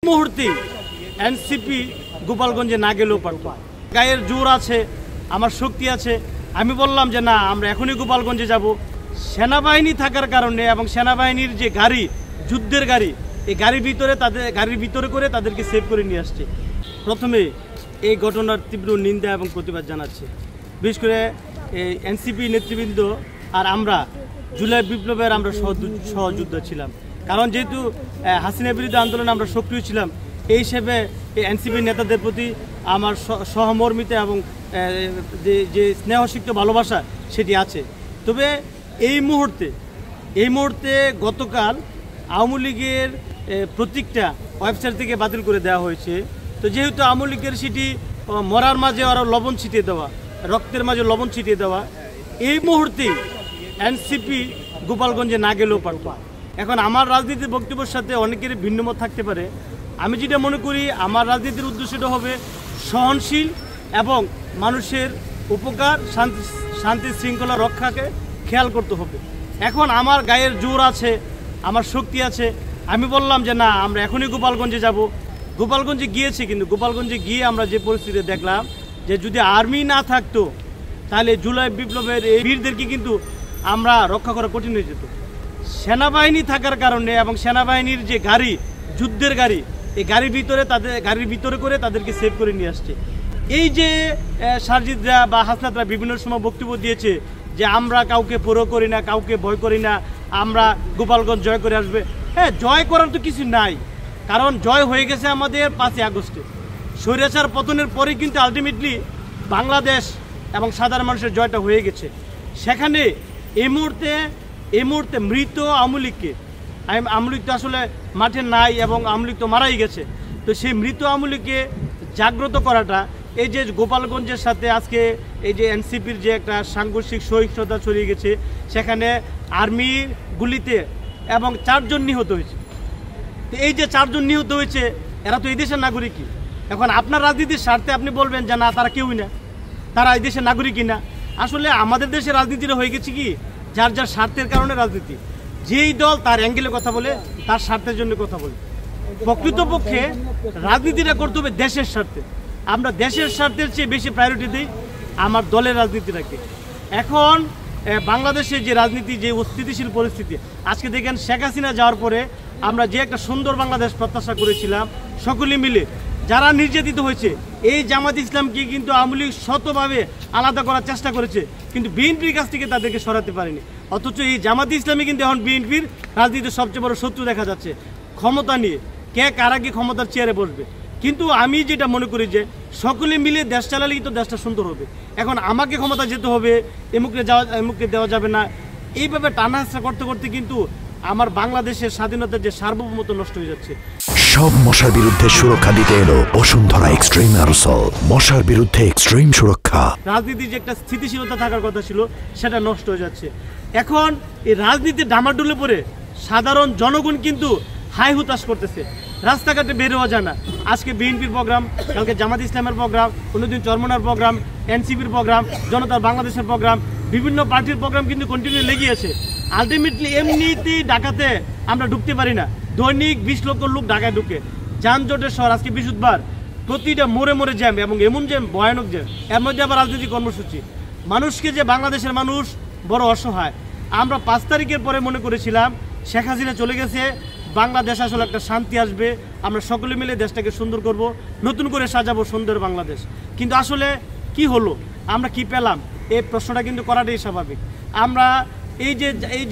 মুহূর্তে এনসিপি গোপালগঞ্জে না গেলেও পারত। গায়ের জোর আছে, আমার শক্তি আছে, আমি বললাম যে না আমরা এখনই গোপালগঞ্জে যাব। সেনাবাহিনী থাকার কারণে এবং সেনাবাহিনীর যে গাড়ি, যুদ্ধের গাড়ি, এই গাড়ির ভিতরে করে তাদেরকে সেভ করে নিয়ে আসছে। প্রথমে এই ঘটনার তীব্র নিন্দা এবং প্রতিবাদ জানাচ্ছে। বিশেষ করে এই এনসিপি নেতৃবৃন্দ আর আমরা জুলাই বিপ্লবের আমরা সহযোদ্ধা ছিলাম, কারণ যেহেতু হাসিনা বিরোধী আন্দোলনে আমরা সক্রিয় ছিলাম, এই হিসেবে এনসিপি নেতাদের প্রতি আমার সহমর্মিতা এবং যে স্নেহসিক্ত ভালোবাসা সেটি আছে। তবে এই মুহূর্তে গতকাল আওয়ামী লীগের প্রতীকটা ওয়েবসাইট থেকে বাতিল করে দেওয়া হয়েছে। তো যেহেতু আওয়ামী লীগের সেটি মরার মাঝে আরও লবণ ছিটিয়ে দেওয়া, রক্তের মাঝে লবণ ছিটিয়ে দেওয়া, এই মুহূর্তে এনসিপি গোপালগঞ্জে না গেলেও পারত। এখন আমার রাজনীতির বক্তব্যের সাথে অনেকের ভিন্নমত থাকতে পারে। আমি যেটা মনে করি, আমার রাজনীতির উদ্দেশ্যটা হবে সহনশীল এবং মানুষের উপকার, শান্তি শৃঙ্খলা রক্ষাকে খেয়াল করতে হবে। এখন আমার গায়ের জোর আছে, আমার শক্তি আছে, আমি বললাম যে না আমরা এখনই গোপালগঞ্জে যাব। গোপালগঞ্জে গিয়েছি, কিন্তু গোপালগঞ্জে গিয়ে আমরা যে পরিস্থিতি দেখলাম যে যদি আর্মি না থাকতো তাহলে জুলাই বিপ্লবের এই বীরদেরকে কিন্তু আমরা রক্ষা করা কঠিন হয়ে যেত। সেনাবাহিনী থাকার কারণে এবং সেনাবাহিনীর যে গাড়ি, যুদ্ধের গাড়ি, এই গাড়ির ভিতরে করে তাদেরকে সেভ করে নিয়ে আসছে। এই যে সারজিদরা বা হাসনাতরা বিভিন্ন সময় বক্তব্য দিয়েছে যে আমরা কাউকে পরোয়া করি না, কাউকে ভয় করি না, আমরা গোপালগঞ্জ জয় করে আসবে। হ্যাঁ, জয় করার তো কিছু নাই, কারণ জয় হয়ে গেছে আমাদের 5ই আগস্টে। স্বৈরাচার পতনের পরে কিন্তু আলটিমেটলি বাংলাদেশ এবং সাধারণ মানুষের জয়টা হয়ে গেছে। সেখানে এই মুহূর্তে মৃত আওয়ামী লীগকে, আওয়ামী লীগ তো আসলে মাঠে নাই এবং আওয়ামী লীগ তো মারাই গেছে। তো সেই মৃত আওয়ামী লীগকে জাগ্রত করাটা, এই যে গোপালগঞ্জের সাথে আজকে এই যে এনসিপির যে একটা সাংঘর্ষিক সহিংসতা ছড়িয়ে গেছে, সেখানে আর্মির গুলিতে এবং 4 জন নিহত হয়েছে। তো এই যে 4 জন নিহত হয়েছে, এরা তো এই দেশের নাগরিকই। এখন আপনার রাজনীতির স্বার্থে আপনি বলবেন যে না তারা কেউই না, তারা এই দেশের নাগরিকই না। আসলে আমাদের দেশের রাজনীতিটা হয়ে গেছে কি, যার স্বার্থের কারণে রাজনীতি। যেই দল তার অ্যাঙ্গেলে কথা বলে, তার স্বার্থের জন্য কথা বলে। প্রকৃতপক্ষে রাজনীতিটা করতে হবে দেশের স্বার্থে। আমরা দেশের স্বার্থের চেয়ে বেশি প্রায়োরিটি দিই আমার দলের রাজনীতিটাকে। এখন বাংলাদেশের যে রাজনীতি, যে অস্থিতিশীল পরিস্থিতি, আজকে দেখেন শেখ হাসিনা যাওয়ার পরে আমরা যে একটা সুন্দর বাংলাদেশ প্রত্যাশা করেছিলাম, সকলে মিলে যারা নির্যাতিত হয়েছে, এই জামাত ইসলামকে কিন্তু আওয়ামী লীগ শতভাবে আলাদা করার চেষ্টা করেছে, কিন্তু বিএনপির কাছ থেকে তাদেরকে সরাতে পারেনি। অথচ এই জামাত ইসলামী কিন্তু এখন বিএনপির রাজনীতির সবচেয়ে বড় শত্রু দেখা যাচ্ছে, ক্ষমতা নিয়ে কে কার আগে ক্ষমতার চেয়ারে বসবে। কিন্তু আমি যেটা মনে করি যে সকলে মিলে দেশ চালালেই তো দেশটা সুন্দর হবে। এখন আমাকে ক্ষমতা যেতে হবে, এমুককে দেওয়া যাবে না, এইভাবে টানাহাসা করতে করতে কিন্তু আমার বাংলাদেশের স্বাধীনতার যে সার্বভৌমত্ব নষ্ট হয়ে যাচ্ছে। সব মশার বিরুদ্ধে সুরক্ষা দিতে এলো বসুন্ধরা এক্সট্রিম অ্যারোসল, মশার বিরুদ্ধে এক্সট্রিম সুরক্ষা। রাজনীতির যে একটা স্থিতিশীলতা থাকার কথা ছিল, সেটা নষ্ট হয়ে যাচ্ছে। এখন এই রাজনীতির ডামাডোলে পড়ে সাধারণ জনগণ কিন্তু হাই হুতাশ করতেছে, রাস্তাঘাটে বের হওয়া যায় না। আজকে বিএনপির প্রোগ্রাম, কালকে জামাত ইসলামের প্রোগ্রাম, অন্যদিন চরমনার প্রোগ্রাম, এনসিপির প্রোগ্রাম, জনতা বাংলাদেশের প্রোগ্রাম, বিভিন্ন পার্টির প্রোগ্রাম কিন্তু কন্টিনিউ লেগে আছে। আলটিমেটলি এমনিতেই ঢাকাতে আমরা ঢুকতে পারি না, দৈনিক 20 লক্ষ লোক ঢাকায় ঢুকে। যানজটের শহর, আজকে বৃহস্পতিবার, প্রতিটা মোড়ে মোড়ে জ্যাম, এবং এমন জ্যাম, ভয়ানক জ্যাম। এর মধ্যে আবার রাজনৈতিক কর্মসূচি। মানুষকে যে বাংলাদেশের মানুষ বড় অসহায়। আমরা 5 তারিখের পরে মনে করেছিলাম শেখ হাসিনা চলে গেছে, বাংলাদেশ আসলে একটা শান্তি আসবে, আমরা সকলে মিলে দেশটাকে সুন্দর করব, নতুন করে সাজাবো সুন্দর বাংলাদেশ। কিন্তু আসলে কি হলো, আমরা কি পেলাম, এই প্রশ্নটা কিন্তু করাটাই স্বাভাবিক। আমরা এই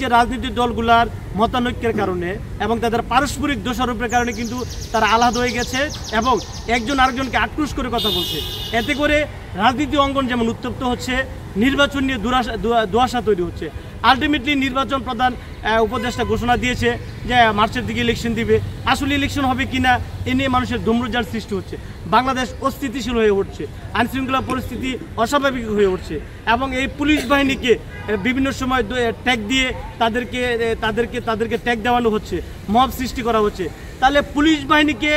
যে রাজনৈতিক দলগুলার মতানৈক্যের কারণে এবং তাদের পারস্পরিক দোষারোপের কারণে কিন্তু তারা আলাদা হয়ে গেছে এবং একজন আরেকজনকে আক্রোশ করে কথা বলছে। এতে করে রাজনীতি অঙ্গন যেমন উত্তপ্ত হচ্ছে, নির্বাচন নিয়ে দুয়াশা তৈরি হচ্ছে। আলটিমেটলি নির্বাচন প্রধান উপদেষ্টা ঘোষণা দিয়েছে যে মার্চের দিকে ইলেকশন দিবে। আসলে ইলেকশন হবে কিনা এ নিয়ে মানুষের ধূম্রজাল সৃষ্টি হচ্ছে। বাংলাদেশ অস্থিতিশীল হয়ে উঠছে, আইনশৃঙ্খলা পরিস্থিতি অস্বাভাবিক হয়ে উঠছে, এবং এই পুলিশ বাহিনীকে বিভিন্ন সময় ট্যাগ দিয়ে তাদেরকে ট্যাগ দেওয়ানো হচ্ছে, মব সৃষ্টি করা হচ্ছে। তাহলে পুলিশ বাহিনীকে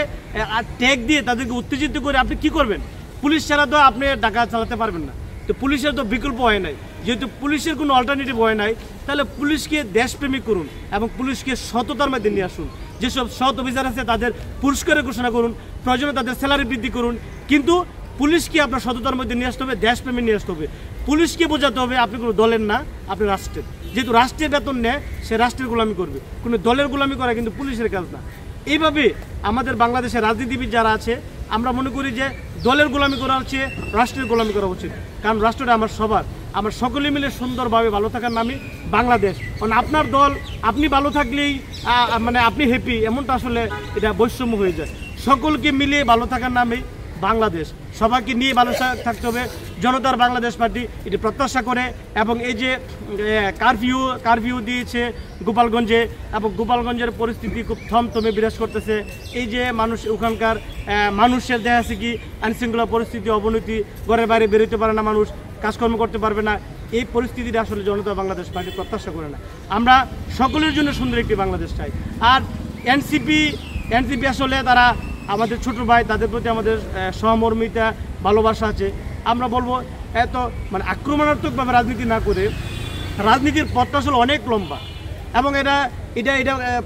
ট্যাগ দিয়ে তাদেরকে উত্তেজিত করে আপনি কি করবেন? পুলিশ ছাড়া তো আপনি ঢাকা চালাতে পারবেন না। তো পুলিশের তো বিকল্প হয় নাই, যেহেতু পুলিশের কোনো অল্টারনেটিভ হয় নাই, তাহলে পুলিশকে দেশপ্রেমিক করুন এবং পুলিশকে সততার মধ্যে নিয়ে আসুন। যেসব সৎ অফিসার আছে তাদের পুরস্কারের ঘোষণা করুন, প্রয়োজনে তাদের স্যালারি বৃদ্ধি করুন, কিন্তু পুলিশকে আপনার সততার মধ্যে নিয়ে আসতে হবে, দেশপ্রেমে নিয়ে আসতে হবে। পুলিশকে বোঝাতে হবে আপনি কোনো দলের না, আপনি রাষ্ট্রের। যেহেতু রাষ্ট্রের বেতন নেয়, সে রাষ্ট্রের গোলামি করবে, কোনো দলের গোলামি করা কিন্তু পুলিশের কাজ না। এইভাবে আমাদের বাংলাদেশের রাজনীতিবিদ যারা আছে, আমরা মনে করি যে দলের গোলামি করা হচ্ছে, রাষ্ট্রের গোলামি করা উচিত। কারণ রাষ্ট্রটা আমার সবার, আমরা সকলে মিলে সুন্দরভাবে ভালো থাকার নামই বাংলাদেশ। কারণ আপনার দল, আপনি ভালো থাকলেই মানে আপনি হ্যাপি, এমনটা আসলে এটা বৈষম্য হয়ে যায়। সকলকে মিলিয়ে ভালো থাকার নামই বাংলাদেশ, সবাইকে নিয়ে ভালো থাকতে হবে। জনতার বাংলাদেশ পার্টি এটি প্রত্যাশা করে, এবং এই যে কারফিউ দিয়েছে গোপালগঞ্জে, এবং গোপালগঞ্জের পরিস্থিতি খুব থমথমে বিরাজ করতেছে। এই যে মানুষ, ওখানকার মানুষের দেখা আছে কি আইনশৃঙ্খলা পরিস্থিতি অবনতি, ঘরের বাইরে বেরোতে পারে না মানুষ, কাজকর্ম করতে পারবে না। এই পরিস্থিতিটা আসলে জনতা বাংলাদেশ পার্টি প্রত্যাশা করে না। আমরা সকলের জন্য সুন্দর একটি বাংলাদেশ চাই। আর এনসিপি আসলে তারা আমাদের ছোট ভাই, তাদের প্রতি আমাদের সহমর্মিতা, ভালোবাসা আছে। আমরা বলবো এত মানে আক্রমণাত্মকভাবে রাজনীতি না করে, রাজনীতির পথটা আসলে অনেক লম্বা, এবং এটা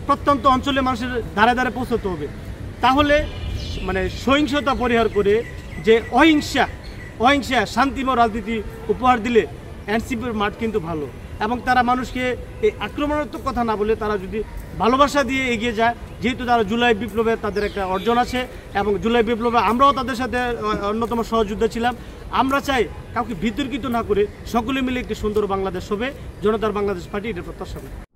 প্রত্যন্ত অঞ্চলে মানুষের ধারে ধারে পৌঁছতে হবে। তাহলে মানে সহিংসতা পরিহার করে যে অহিংসা শান্তিময় রাজনীতি উপহার দিলে এনসিপির মাঠ কিন্তু ভালো, এবং তারা মানুষকে এই আক্রমণাত্মক কথা না বলে তারা যদি ভালোবাসা দিয়ে এগিয়ে যায়, যেহেতু তারা জুলাই বিপ্লবের তাদের একটা অর্জন আছে, এবং জুলাই বিপ্লবে আমরাও তাদের সাথে অন্যতম সহযোদ্ধা ছিলাম। আমরা চাই কাউকে বিতর্কিত না করে সকলে মিলে একটি সুন্দর বাংলাদেশ হবে। জনতার বাংলাদেশ পার্টি এটা প্রত্যাশা করে।